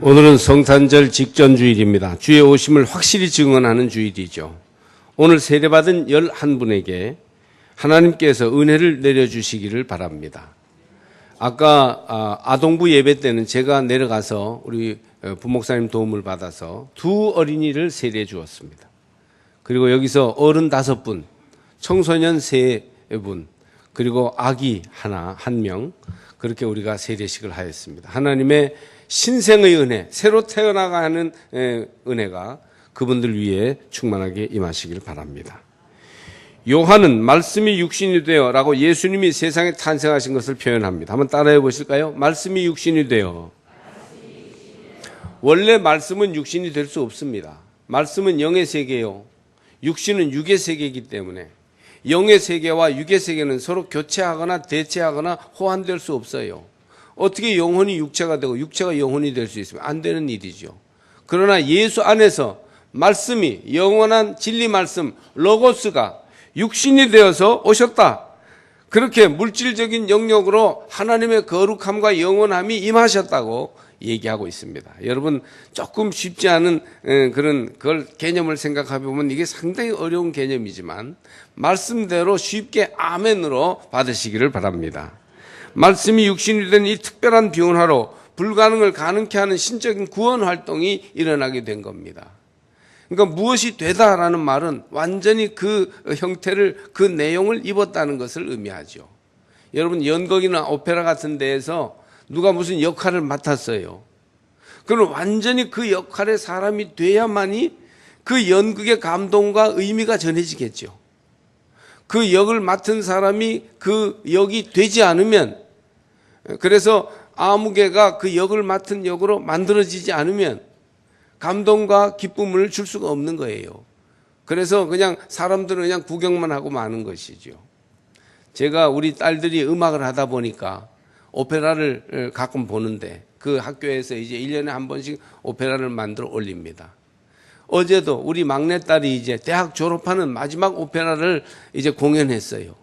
오늘은 성탄절 직전 주일입니다. 주의 오심을 확실히 증언하는 주일이죠. 오늘 세례받은 11분에게 하나님께서 은혜를 내려주시기를 바랍니다. 아까 아동부 예배 때는 제가 내려가서 우리 부목사님 도움을 받아서 두 어린이를 세례해 주었습니다. 그리고 여기서 어른 5분, 청소년 3분, 그리고 아기 한 명, 그렇게 우리가 세례식을 하였습니다. 하나님의 신생의 은혜, 새로 태어나가는 은혜가 그분들 위에 충만하게 임하시길 바랍니다. 요한은 말씀이 육신이 되어 라고 예수님이 세상에 탄생하신 것을 표현합니다. 한번 따라해 보실까요? 말씀이 육신이 되어. 원래 말씀은 육신이 될 수 없습니다. 말씀은 영의 세계요, 육신은 육의 세계이기 때문에 영의 세계와 육의 세계는 서로 교체하거나 대체하거나 호환될 수 없어요. 어떻게 영혼이 육체가 되고 육체가 영혼이 될 수 있으면 안 되는 일이죠. 그러나 예수 안에서 말씀이, 영원한 진리 말씀 로고스가 육신이 되어서 오셨다. 그렇게 물질적인 영역으로 하나님의 거룩함과 영원함이 임하셨다고 얘기하고 있습니다. 여러분, 조금 쉽지 않은 그런 개념을 생각해 보면 이게 상당히 어려운 개념이지만 말씀대로 쉽게 아멘으로 받으시기를 바랍니다. 말씀이 육신이 된 이 특별한 비운하로 불가능을 가능케 하는 신적인 구원 활동이 일어나게 된 겁니다. 그러니까 무엇이 되다라는 말은 완전히 그 형태를, 그 내용을 입었다는 것을 의미하죠. 여러분, 연극이나 오페라 같은 데에서 누가 무슨 역할을 맡았어요. 그럼 완전히 그 역할의 사람이 돼야만이 그 연극의 감동과 의미가 전해지겠죠. 그 역을 맡은 사람이 그 역이 되지 않으면, 그래서 아무개가 그 역을 맡은 역으로 만들어지지 않으면 감동과 기쁨을 줄 수가 없는 거예요. 그래서 그냥 사람들은 그냥 구경만 하고 마는 것이죠. 제가 우리 딸들이 음악을 하다 보니까 오페라를 가끔 보는데 그 학교에서 이제 1년에 한 번씩 오페라를 만들어 올립니다. 어제도 우리 막내딸이 이제 대학 졸업하는 마지막 오페라를 이제 공연했어요.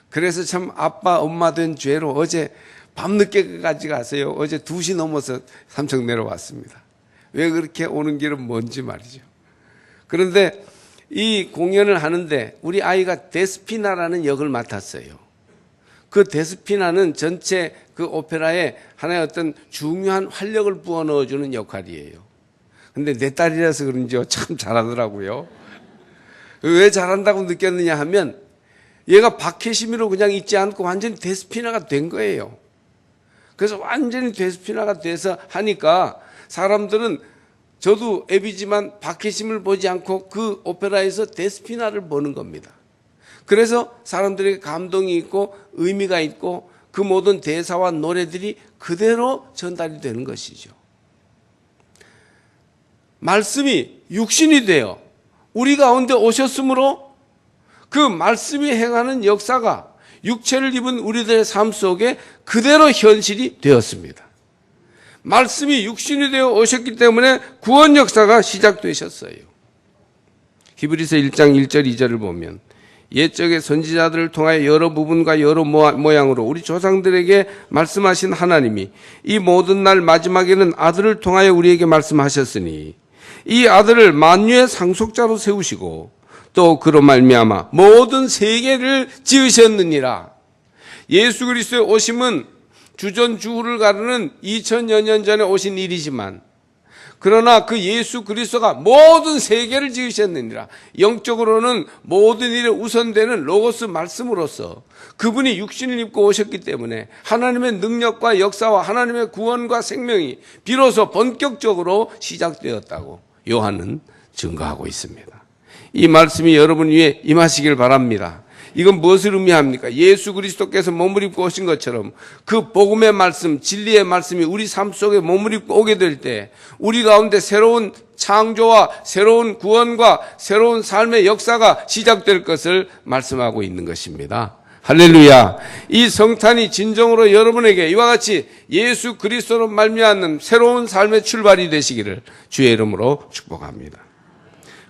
그래서 참 아빠 엄마 된 죄로 어제 밤늦게까지 갔어요. 어제 2시 넘어서 삼청 내려왔습니다. 왜 그렇게 오는 길은 먼지 말이죠. 그런데 이 공연을 하는데 우리 아이가 데스피나라는 역을 맡았어요. 그 데스피나는 전체 그 오페라에 하나의 어떤 중요한 활력을 부어 넣어주는 역할이에요. 근데 내 딸이라서 그런지 참 잘하더라고요. 왜 잘한다고 느꼈느냐 하면 얘가 박해심으로 그냥 있지 않고 완전히 데스피나가 된 거예요. 그래서 완전히 데스피나가 돼서 하니까 사람들은, 저도 애비지만 박해심을 보지 않고 그 오페라에서 데스피나를 보는 겁니다. 그래서 사람들에게 감동이 있고 의미가 있고 그 모든 대사와 노래들이 그대로 전달이 되는 것이죠. 말씀이 육신이 되어 우리 가운데 오셨으므로 그 말씀이 행하는 역사가 육체를 입은 우리들의 삶 속에 그대로 현실이 되었습니다. 말씀이 육신이 되어 오셨기 때문에 구원 역사가 시작되셨어요. 히브리서 1장 1절 2절을 보면 옛적의 선지자들을 통하여 여러 부분과 여러 모양으로 우리 조상들에게 말씀하신 하나님이 이 모든 날 마지막에는 아들을 통하여 우리에게 말씀하셨으니 이 아들을 만유의 상속자로 세우시고 또 그로 말미암아 모든 세계를 지으셨느니라. 예수 그리스도의 오심은 주전주후를 가르는 2000여 년 전에 오신 일이지만, 그러나 그 예수 그리스도가 모든 세계를 지으셨느니라. 영적으로는 모든 일에 우선되는 로고스 말씀으로서 그분이 육신을 입고 오셨기 때문에 하나님의 능력과 역사와 하나님의 구원과 생명이 비로소 본격적으로 시작되었다고 요한은 증거하고 있습니다. 이 말씀이 여러분 위에 임하시길 바랍니다. 이건 무엇을 의미합니까? 예수 그리스도께서 몸을 입고 오신 것처럼 그 복음의 말씀, 진리의 말씀이 우리 삶 속에 몸을 입고 오게 될 때 우리 가운데 새로운 창조와 새로운 구원과 새로운 삶의 역사가 시작될 것을 말씀하고 있는 것입니다. 할렐루야. 이 성탄이 진정으로 여러분에게 이와 같이 예수 그리스도로 말미암는 새로운 삶의 출발이 되시기를 주의 이름으로 축복합니다.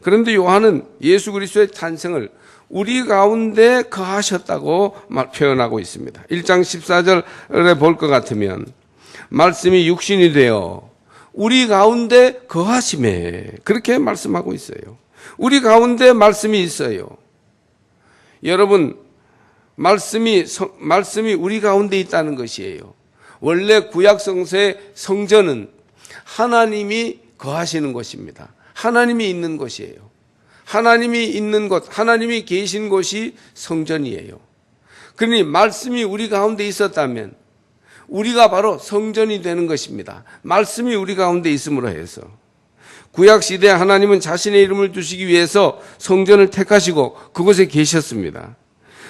그런데 요한은 예수 그리스도의 탄생을 우리 가운데 거하셨다고 표현하고 있습니다. 1장 14절에 볼 것 같으면 말씀이 육신이 되어 우리 가운데 거하심에 그렇게 말씀하고 있어요. 우리 가운데 말씀이 있어요. 여러분, 말씀이 우리 가운데 있다는 것이에요. 원래 구약 성서의 성전은 하나님이 거하시는 곳입니다. 하나님이 있는 곳이에요. 하나님이 있는 곳, 하나님이 계신 곳이 성전이에요. 그러니 말씀이 우리 가운데 있었다면 우리가 바로 성전이 되는 것입니다. 말씀이 우리 가운데 있음으로 해서. 구약 시대에 하나님은 자신의 이름을 두시기 위해서 성전을 택하시고 그곳에 계셨습니다.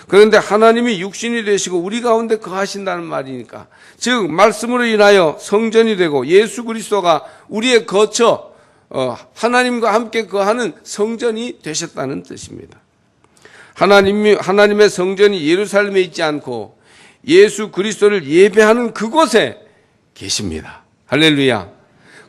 그런데 하나님이 육신이 되시고 우리 가운데 거하신다는 말이니까, 즉 말씀으로 인하여 성전이 되고 예수 그리스도가 우리의 거처, 하나님과 함께 거하는 성전이 되셨다는 뜻입니다. 하나님의 성전이 예루살렘에 있지 않고 예수 그리스도를 예배하는 그곳에 계십니다. 할렐루야.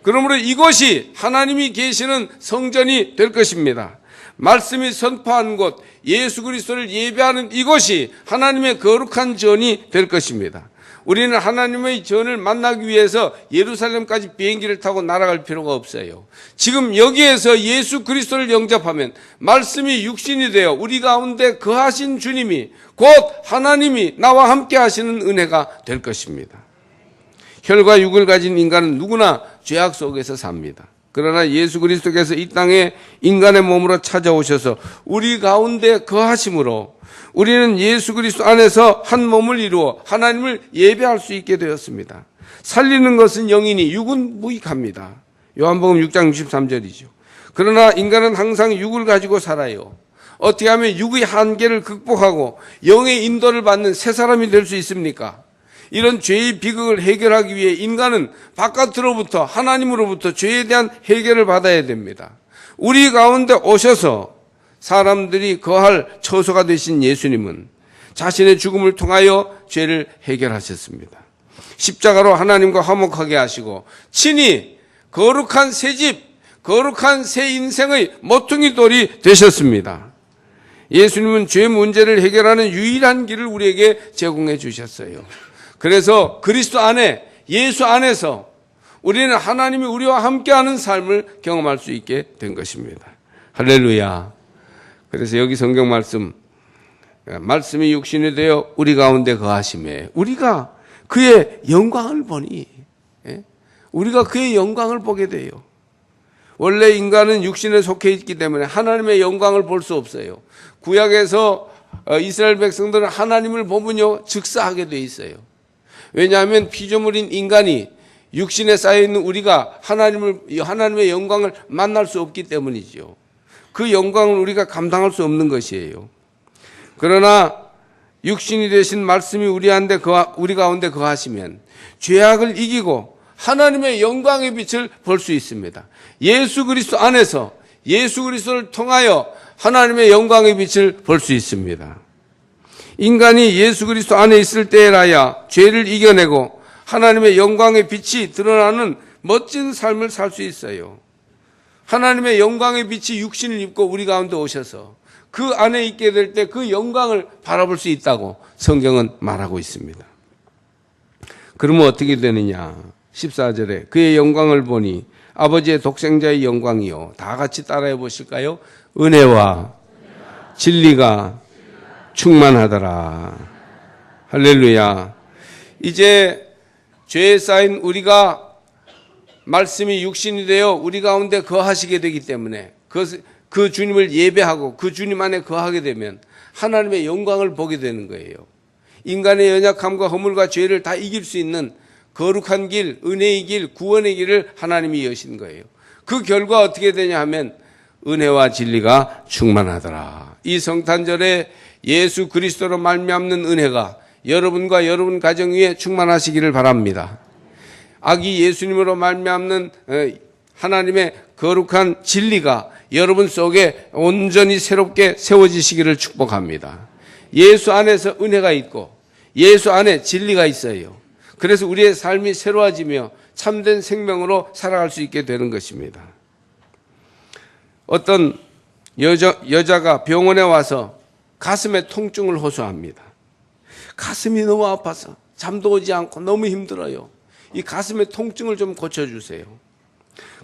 그러므로 이곳이 하나님이 계시는 성전이 될 것입니다. 말씀이 선포한 곳, 예수 그리스도를 예배하는 이곳이 하나님의 거룩한 전이 될 것입니다. 우리는 하나님의 전을 만나기 위해서 예루살렘까지 비행기를 타고 날아갈 필요가 없어요. 지금 여기에서 예수 그리스도를 영접하면 말씀이 육신이 되어 우리 가운데 거하신 주님이, 곧 하나님이 나와 함께 하시는 은혜가 될 것입니다. 혈과 육을 가진 인간은 누구나 죄악 속에서 삽니다. 그러나 예수 그리스도께서 이 땅에 인간의 몸으로 찾아오셔서 우리 가운데 거하심으로 우리는 예수 그리스도 안에서 한 몸을 이루어 하나님을 예배할 수 있게 되었습니다. 살리는 것은 영이니 육은 무익합니다. 요한복음 6장 63절이죠. 그러나 인간은 항상 육을 가지고 살아요. 어떻게 하면 육의 한계를 극복하고 영의 인도를 받는 새 사람이 될 수 있습니까? 이런 죄의 비극을 해결하기 위해 인간은 바깥으로부터, 하나님으로부터 죄에 대한 해결을 받아야 됩니다. 우리 가운데 오셔서 사람들이 거할 처소가 되신 예수님은 자신의 죽음을 통하여 죄를 해결하셨습니다. 십자가로 하나님과 화목하게 하시고 친히 거룩한 새 집, 거룩한 새 인생의 모퉁이 돌이 되셨습니다. 예수님은 죄 문제를 해결하는 유일한 길을 우리에게 제공해 주셨어요. 그래서 그리스도 안에, 예수 안에서 우리는 하나님이 우리와 함께하는 삶을 경험할 수 있게 된 것입니다. 할렐루야. 그래서 여기 성경 말씀이 육신이 되어 우리 가운데 거하심에 우리가 그의 영광을 보니, 우리가 그의 영광을 보게 돼요. 원래 인간은 육신에 속해 있기 때문에 하나님의 영광을 볼 수 없어요. 구약에서 이스라엘 백성들은 하나님을 보면요 즉사하게 돼 있어요. 왜냐하면 피조물인 인간이 육신에 쌓여있는 우리가 하나님의 영광을 만날 수 없기 때문이죠. 그 영광을 우리가 감당할 수 없는 것이에요. 그러나 육신이 되신 말씀이 우리 가운데 거하시면 죄악을 이기고 하나님의 영광의 빛을 볼 수 있습니다. 예수 그리스도 안에서 예수 그리스도를 통하여 하나님의 영광의 빛을 볼 수 있습니다. 인간이 예수 그리스도 안에 있을 때라야 죄를 이겨내고 하나님의 영광의 빛이 드러나는 멋진 삶을 살 수 있어요. 하나님의 영광의 빛이 육신을 입고 우리 가운데 오셔서 그 안에 있게 될 때 그 영광을 바라볼 수 있다고 성경은 말하고 있습니다. 그러면 어떻게 되느냐? 14절에 그의 영광을 보니 아버지의 독생자의 영광이요. 다 같이 따라해 보실까요? 은혜와 진리가 충만하더라. 할렐루야. 이제 죄에 쌓인 우리가 말씀이 육신이 되어 우리 가운데 거하시게 되기 때문에 그 주님을 예배하고 그 주님 안에 거하게 되면 하나님의 영광을 보게 되는 거예요. 인간의 연약함과 허물과 죄를 다 이길 수 있는 거룩한 길, 은혜의 길, 구원의 길을 하나님이 여신 거예요. 그 결과 어떻게 되냐 하면 은혜와 진리가 충만하더라. 이 성탄절에 예수 그리스도로 말미암는 은혜가 여러분과 여러분 가정 위에 충만하시기를 바랍니다. 아기 예수님으로 말미암는 하나님의 거룩한 진리가 여러분 속에 온전히 새롭게 세워지시기를 축복합니다. 예수 안에서 은혜가 있고 예수 안에 진리가 있어요. 그래서 우리의 삶이 새로워지며 참된 생명으로 살아갈 수 있게 되는 것입니다. 어떤 여자가 병원에 와서 가슴에 통증을 호소합니다. 가슴이 너무 아파서 잠도 오지 않고 너무 힘들어요. 이 가슴의 통증을 좀 고쳐주세요.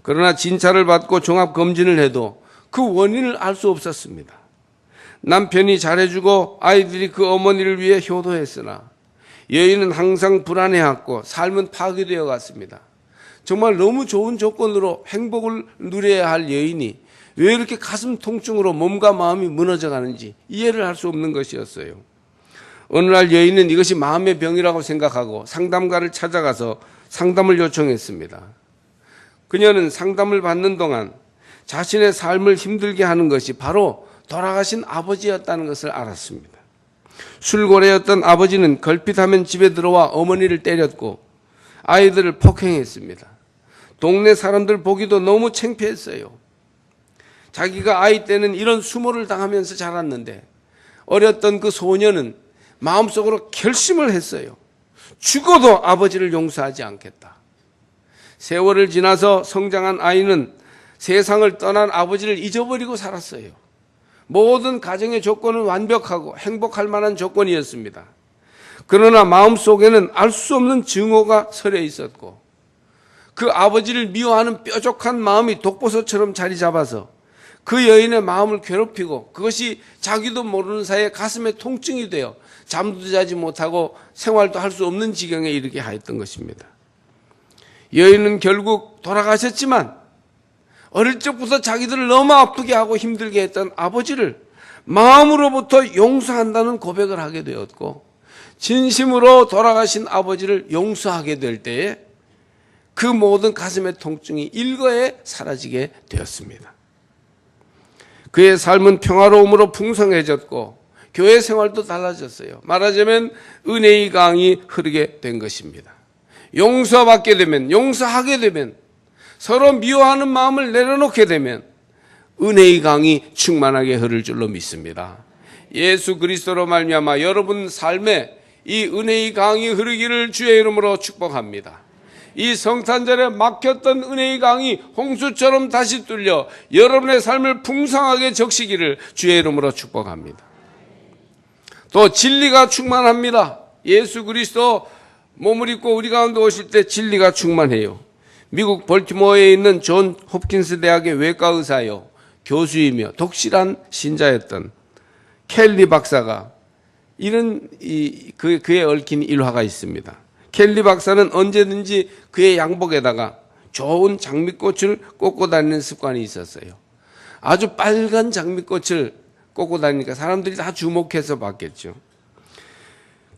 그러나 진찰을 받고 종합검진을 해도 그 원인을 알 수 없었습니다. 남편이 잘해주고 아이들이 그 어머니를 위해 효도했으나 여인은 항상 불안해했고 삶은 파괴되어 갔습니다. 정말 너무 좋은 조건으로 행복을 누려야 할 여인이 왜 이렇게 가슴 통증으로 몸과 마음이 무너져 가는지 이해를 할 수 없는 것이었어요. 어느 날 여인은 이것이 마음의 병이라고 생각하고 상담가를 찾아가서 상담을 요청했습니다. 그녀는 상담을 받는 동안 자신의 삶을 힘들게 하는 것이 바로 돌아가신 아버지였다는 것을 알았습니다. 술고래였던 아버지는 걸핏하면 집에 들어와 어머니를 때렸고 아이들을 폭행했습니다. 동네 사람들 보기도 너무 창피했어요. 자기가 아이 때는 이런 수모를 당하면서 자랐는데 어렸던 그 소녀는 마음속으로 결심을 했어요. 죽어도 아버지를 용서하지 않겠다. 세월을 지나서 성장한 아이는 세상을 떠난 아버지를 잊어버리고 살았어요. 모든 가정의 조건은 완벽하고 행복할 만한 조건이었습니다. 그러나 마음속에는 알 수 없는 증오가 서려 있었고 그 아버지를 미워하는 뾰족한 마음이 독버섯처럼 자리 잡아서 그 여인의 마음을 괴롭히고 그것이 자기도 모르는 사이에 가슴에 통증이 되어 잠도 자지 못하고 생활도 할 수 없는 지경에 이르게 하였던 것입니다. 여인은 결국 돌아가셨지만 어릴 적부터 자기들을 너무 아프게 하고 힘들게 했던 아버지를 마음으로부터 용서한다는 고백을 하게 되었고 진심으로 돌아가신 아버지를 용서하게 될 때에 그 모든 가슴의 통증이 일거에 사라지게 되었습니다. 그의 삶은 평화로움으로 풍성해졌고 교회 생활도 달라졌어요. 말하자면 은혜의 강이 흐르게 된 것입니다. 용서받게 되면, 용서하게 되면, 서로 미워하는 마음을 내려놓게 되면 은혜의 강이 충만하게 흐를 줄로 믿습니다. 예수 그리스도로 말미암아 여러분 삶에 이 은혜의 강이 흐르기를 주의 이름으로 축복합니다. 이 성탄절에 막혔던 은혜의 강이 홍수처럼 다시 뚫려 여러분의 삶을 풍성하게 적시기를 주의 이름으로 축복합니다. 또 진리가 충만합니다. 예수 그리스도 몸을 입고 우리 가운데 오실 때 진리가 충만해요. 미국 볼티모어에 있는 존 홉킨스 대학의 외과 의사요, 교수이며 독실한 신자였던 켈리 박사가 이런 그에 얽힌 일화가 있습니다. 켈리 박사는 언제든지 그의 양복에다가 좋은 장미꽃을 꽂고 다니는 습관이 있었어요. 아주 빨간 장미꽃을 꽂고 다니니까 사람들이 다 주목해서 봤겠죠.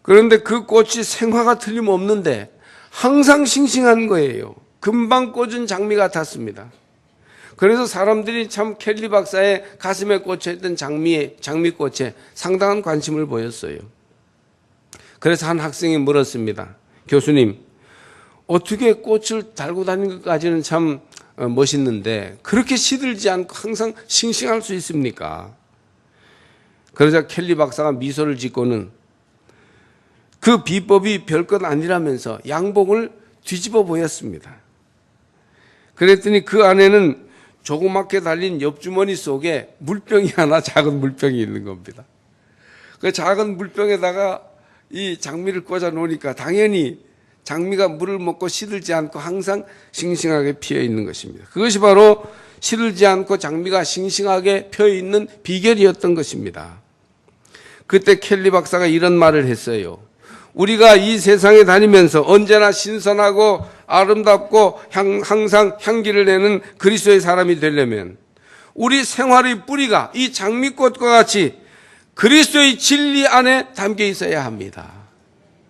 그런데 그 꽃이 생화가 틀림없는데 항상 싱싱한 거예요. 금방 꽂은 장미 같았습니다. 그래서 사람들이 참 켈리 박사의 가슴에 꽂혀있던 장미꽃에 상당한 관심을 보였어요. 그래서 한 학생이 물었습니다. 교수님, 어떻게 꽃을 달고 다니는 것까지는 참 멋있는데 그렇게 시들지 않고 항상 싱싱할 수 있습니까? 그러자 켈리 박사가 미소를 짓고는 그 비법이 별것 아니라면서 양복을 뒤집어 보였습니다. 그랬더니 그 안에는 조그맣게 달린 옆주머니 속에 물병이 하나, 작은 물병이 있는 겁니다. 그 작은 물병에다가 이 장미를 꽂아 놓으니까 당연히 장미가 물을 먹고 시들지 않고 항상 싱싱하게 피어 있는 것입니다. 그것이 바로 시들지 않고 장미가 싱싱하게 피어 있는 비결이었던 것입니다. 그때 켈리 박사가 이런 말을 했어요. 우리가 이 세상에 다니면서 언제나 신선하고 아름답고 항상 향기를 내는 그리스도의 사람이 되려면 우리 생활의 뿌리가 이 장미꽃과 같이 그리스도의 진리 안에 담겨 있어야 합니다.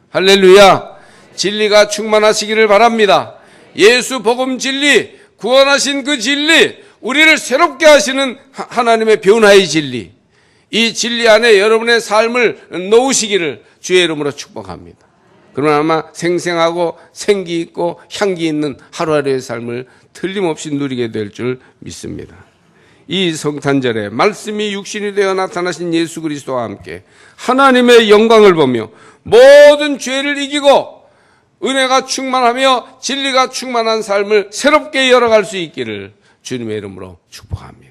할렐루야. 진리가 충만하시기를 바랍니다. 예수 복음 진리, 구원하신 그 진리, 우리를 새롭게 하시는 하나님의 변화의 진리, 이 진리 안에 여러분의 삶을 놓으시기를 주의 이름으로 축복합니다. 그러면 아마 생생하고 생기 있고 향기 있는 하루하루의 삶을 틀림없이 누리게 될 줄 믿습니다. 이 성탄절에 말씀이 육신이 되어 나타나신 예수 그리스도와 함께 하나님의 영광을 보며 모든 죄를 이기고 은혜가 충만하며 진리가 충만한 삶을 새롭게 열어갈 수 있기를 주님의 이름으로 축복합니다.